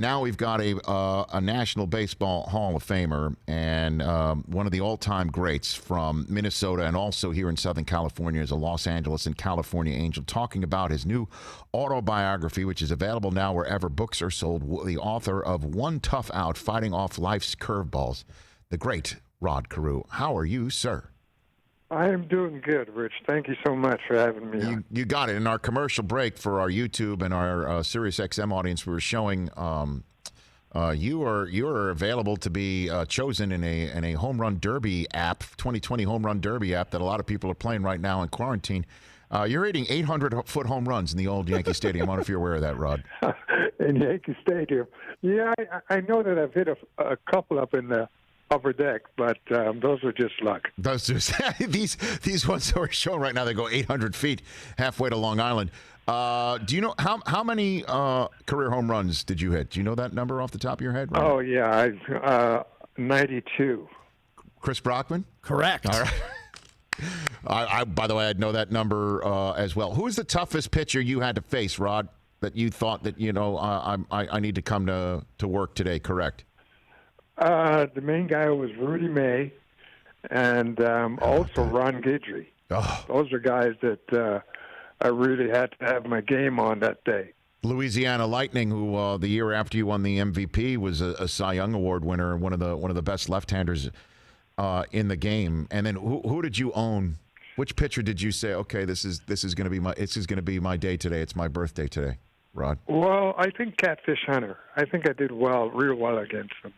Now we've got a National Baseball Hall of Famer and one of the all-time greats from Minnesota and also here in Southern California as a Los Angeles and California Angel, talking about his new autobiography, which is available now wherever books are sold. The author of One Tough Out, Fighting Off Life's Curveballs, the great Rod Carew. How are you, sir? I am doing good, Rich. Thank you so much for having me on. You got it. In our commercial break for our YouTube and our Sirius XM audience, we were showing you are available to be chosen in a home run derby app, 2020 home run derby app that a lot of people are playing right now in quarantine. You're hitting 800-foot home runs in the old Yankee Stadium. I don't know if you're aware of that, Rod. In Yankee Stadium. Yeah, I know that I've hit a couple up in the upper deck, but those are just luck. Those these ones that we're showing right now, they go 800 feet halfway to Long Island. Do you know how many career home runs did you hit? Do you know that number off the top of your head? Right? Oh, yeah, 92. Chris Brockman? Correct. All right. I by the way, I'd know that number as well. Who is the toughest pitcher you had to face, Rod, that you thought that, I need to come to work today, correct? The main guy was Rudy May and also Ron Guidry. Oh. Those are guys that I really had to have my game on that day. Louisiana Lightning, who the year after you won the MVP was a Cy Young Award winner, one of the best left-handers in the game. And then who did you own? Which pitcher did you say, okay, this is going to be my day today. It's my birthday today, Rod? Well, I think Catfish Hunter. I think I did real well against him.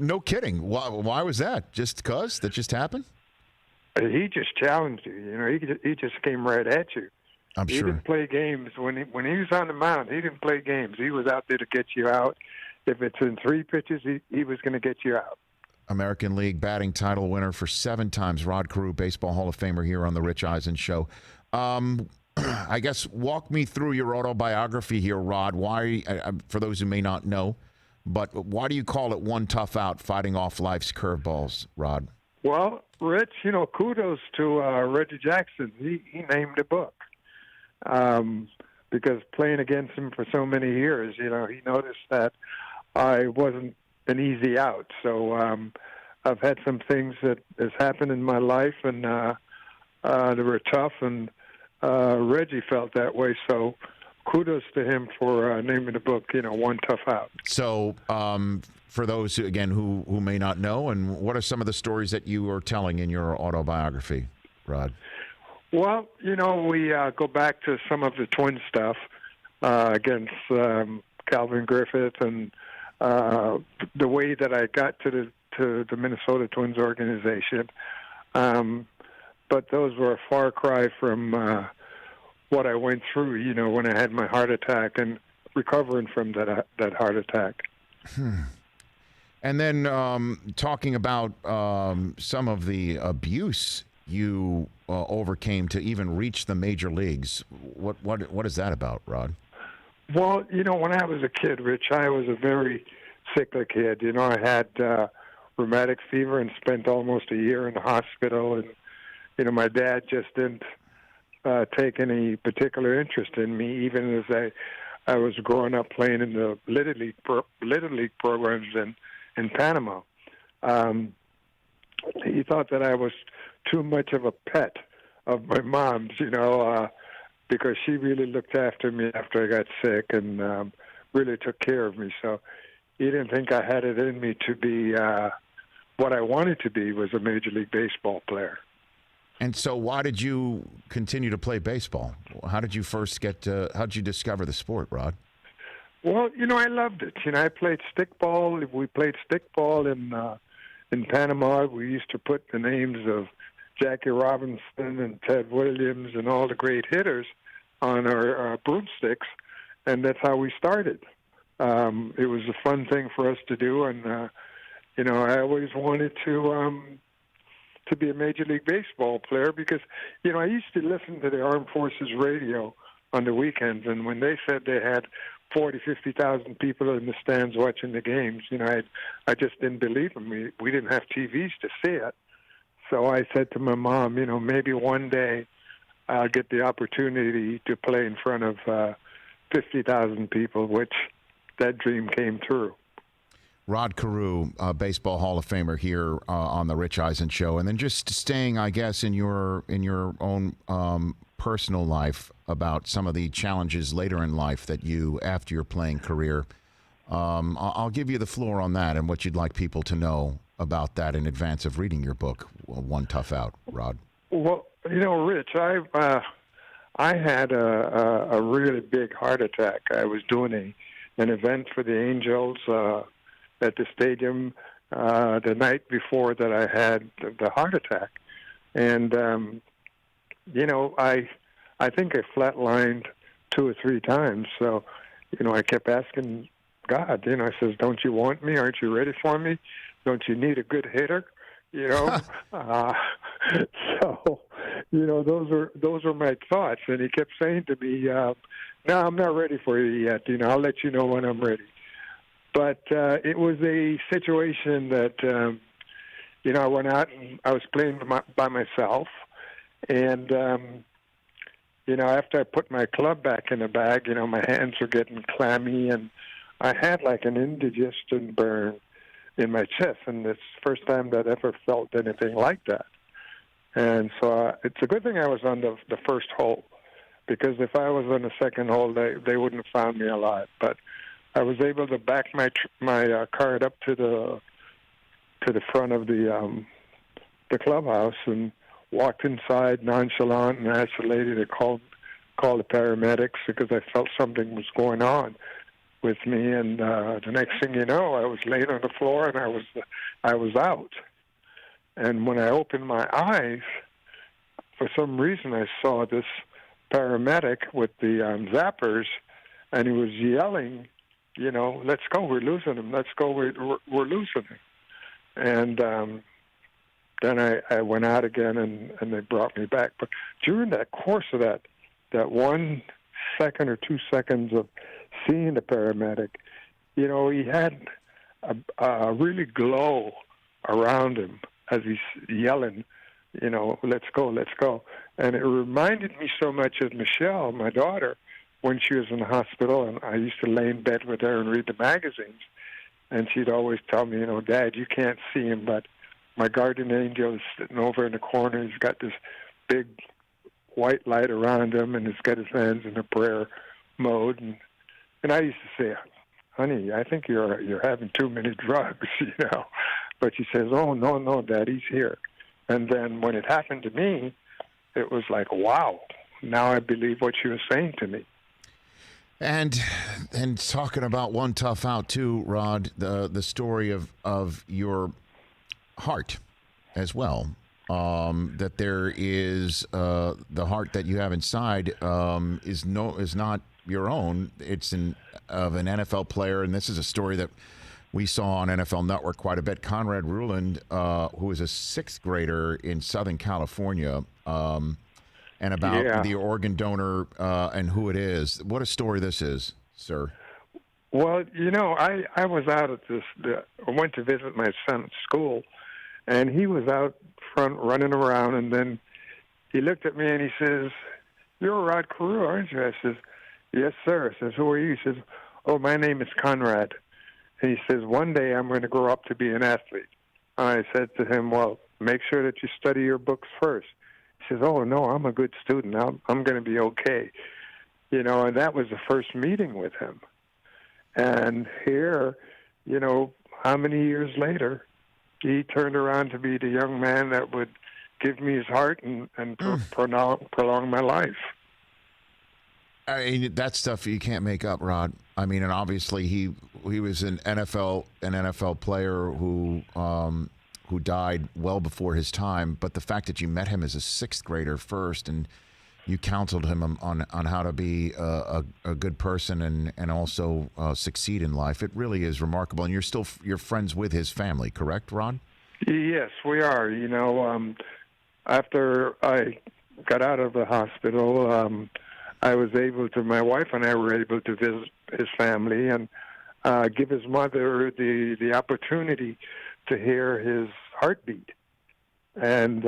No kidding. Why was that? Just because? That just happened? He just challenged you. He just came right at you. I'm sure. He didn't play games. When he was on the mound, he didn't play games. He was out there to get you out. If it's in 3 pitches, he was going to get you out. American League batting title winner for 7 times, Rod Carew, Baseball Hall of Famer here on the Rich Eisen Show. I guess walk me through your autobiography here, Rod. Why, for those who may not know, but why do you call it One Tough Out, Fighting Off Life's Curveballs, Rod? Well, Rich, kudos to Reggie Jackson. He named the book because playing against him for so many years, he noticed that I wasn't an easy out. So I've had some things that has happened in my life, and they were tough, and Reggie felt that way. So kudos to him for naming the book, One Tough Out. So for those, again, who may not know, and what are some of the stories that you are telling in your autobiography, Rod? Well, we go back to some of the Twin stuff against Calvin Griffith and the way that I got to the Minnesota Twins organization. But those were a far cry from what I went through, when I had my heart attack and recovering from that heart attack. And then talking about some of the abuse you overcame to even reach the major leagues. What is that about, Rod? Well, when I was a kid, Rich, I was a very sickly kid. I had rheumatic fever and spent almost a year in the hospital. And, my dad just didn't take any particular interest in me, even as I was growing up playing in the Little League programs in Panama. He thought that I was too much of a pet of my mom's, because she really looked after me after I got sick and really took care of me. So he didn't think I had it in me to be what I wanted to be, was a Major League Baseball player. And so why did you continue to play baseball? How did you first how did you discover the sport, Rod? Well, I loved it. I played stickball. We played stickball in Panama. We used to put the names of Jackie Robinson and Ted Williams and all the great hitters on our broomsticks, and that's how we started. It was a fun thing for us to do, and I always wanted to be a Major League Baseball player because, I used to listen to the Armed Forces radio on the weekends, and when they said they had 40,000, 50,000 people in the stands watching the games, I just didn't believe them. We didn't have TVs to see it. So I said to my mom, maybe one day I'll get the opportunity to play in front of 50,000 people, which that dream came true. Rod Carew, Baseball Hall of Famer here on the Rich Eisen Show, and then just staying, I guess, in your own personal life about some of the challenges later in life that you, after your playing career. I'll give you the floor on that and what you'd like people to know about that in advance of reading your book, One Tough Out, Rod. Well, Rich, I had a really big heart attack. I was doing an event for the Angels at the stadium the night before that I had the heart attack. And, I think I flatlined 2 or 3 times. So, I kept asking God, I says, don't you want me? Aren't you ready for me? Don't you need a good hitter? So, those are my thoughts. And he kept saying to me, no, I'm not ready for you yet. I'll let you know when I'm ready. But it was a situation that, I went out and I was playing by myself. And, after I put my club back in the bag, my hands were getting clammy and I had like an indigestion burn in my chest. And it's the first time that I ever felt anything like that. And so it's a good thing I was on the first hole, because if I was on the second hole, they wouldn't have found me alive. But I was able to back my cart up to the front of the clubhouse and walked inside nonchalant and asked the lady to call the paramedics because I felt something was going on with me. And the next thing you know, I was laying on the floor and I was out. And when I opened my eyes, for some reason I saw this paramedic with the zappers, and he was yelling, let's go, we're losing him. Let's go, we're losing him. And then I went out again, and they brought me back. But during that course of that 1 second or 2 seconds of seeing the paramedic, he had a really glow around him as he's yelling, let's go, let's go. And it reminded me so much of Michelle, my daughter, when she was in the hospital, and I used to lay in bed with her and read the magazines. And she'd always tell me, Dad, you can't see him, but my guardian angel is sitting over in the corner. He's got this big white light around him, and he's got his hands in a prayer mode. And I used to say, honey, I think you're having too many drugs, But she says, oh, no, Dad, he's here. And then when it happened to me, it was like, wow, now I believe what she was saying to me. And talking about One Tough Out too, Rod, the story of your heart as well. That there is the heart that you have inside is not your own. It's of an NFL player, and this is a story that we saw on NFL Network quite a bit. Conrad Ruland, who is a 6th grader in Southern California, and about the organ donor and who it is. What a story this is, sir. Well, I was out at I went to visit my son at school, and he was out front running around, and then he looked at me and he says, you're Rod Carew, aren't you? I says, yes, sir. I says, who are you? He says, oh, my name is Conrad. And he says, one day I'm going to grow up to be an athlete. I said to him, well, make sure that you study your books first. He says, oh, no, I'm a good student. I'm going to be okay. And that was the first meeting with him. And here, how many years later, he turned around to be the young man that would give me his heart and prolong my life. I mean, that stuff you can't make up, Rod. I mean, and obviously he was an NFL player who died well before his time. But the fact that you met him as a 6th grader first, and you counseled him on how to be a good person and also succeed in life, it really is remarkable. And you're friends with his family, correct, Rod? Yes, we are. After I got out of the hospital, my wife and I were able to visit his family and give his mother the opportunity to hear his heartbeat. And,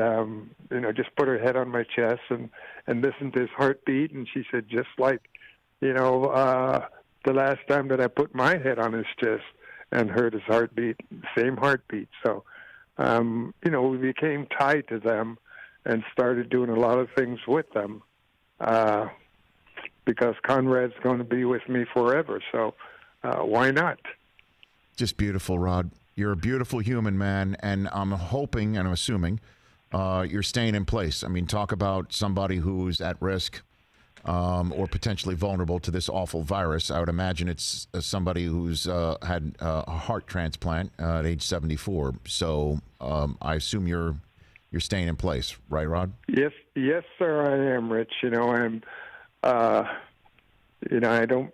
just put her head on my chest and listen to his heartbeat. And she said, just like, the last time that I put my head on his chest and heard his heartbeat, same heartbeat. So, we became tied to them and started doing a lot of things with them because Conrad's going to be with me forever. So why not? Just beautiful, Rod. You're a beautiful human, man, and I'm hoping and I'm assuming you're staying in place. I mean, talk about somebody who's at risk or potentially vulnerable to this awful virus. I would imagine it's somebody who's had a heart transplant at age 74. So I assume you're staying in place, right, Rod? Yes, sir, I am, Rich. I don't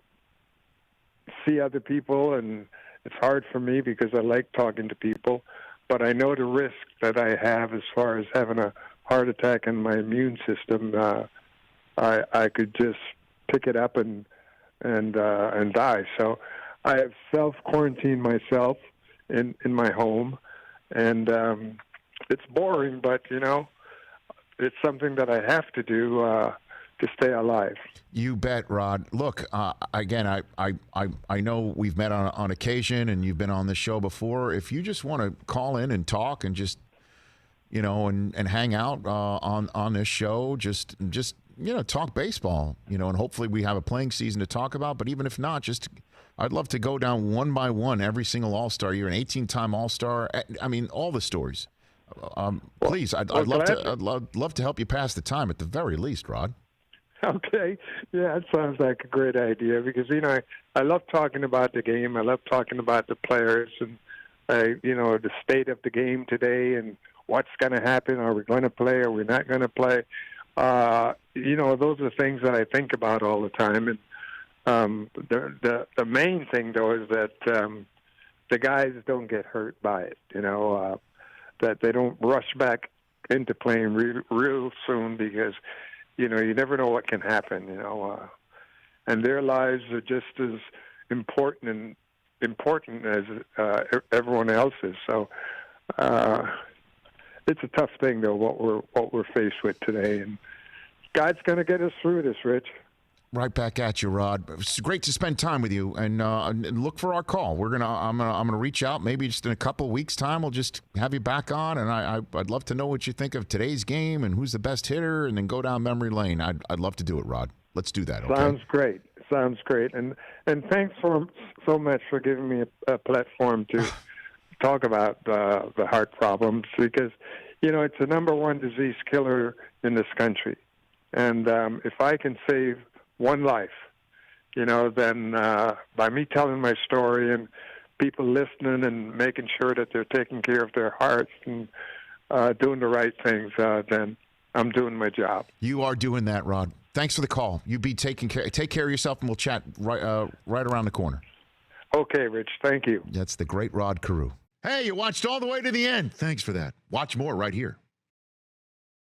see other people, and it's hard for me because I like talking to people, but I know the risk that I have as far as having a heart attack and my immune system. I could just pick it up and die. So I have self-quarantined myself in my home, and it's boring, but it's something that I have to do to stay alive. You bet, Rod. Look, again, I know we've met on occasion, and you've been on this show before. If you just want to call in and talk and just and hang out on this show, just talk baseball, and hopefully we have a playing season to talk about. But even if not, I'd love to go down one by one every single All-Star year, an 18-time All-Star. I mean, all the stories. Please, I'd love to help you pass the time at the very least, Rod. Okay. Yeah, it sounds like a great idea because, I love talking about the game. I love talking about the players and, the state of the game today and what's going to happen. Are we going to play? Are we not going to play? Those are things that I think about all the time. And the main thing, though, is that the guys don't get hurt by it, that they don't rush back into playing real soon because, you never know what can happen, and their lives are just as important as everyone else's. So it's a tough thing, though, what we're faced with today, and God's going to get us through this, Rich. Right back at you, Rod. It's great to spend time with you, and look for our call. I'm gonna reach out. Maybe just in a couple of weeks' time, we'll just have you back on, and I'd love to know what you think of today's game and who's the best hitter, and then go down memory lane. I'd love to do it, Rod. Let's do that. Okay? Sounds great. And thanks so much for giving me a platform to talk about the heart problems because it's the number one disease killer in this country, and if I can save one life, then by me telling my story and people listening and making sure that they're taking care of their hearts and doing the right things, then I'm doing my job. You are doing that, Rod. Thanks for the call. You be taking care. Take care of yourself, and we'll chat right around the corner. Okay, Rich. Thank you. That's the great Rod Carew. Hey, you watched all the way to the end. Thanks for that. Watch more right here.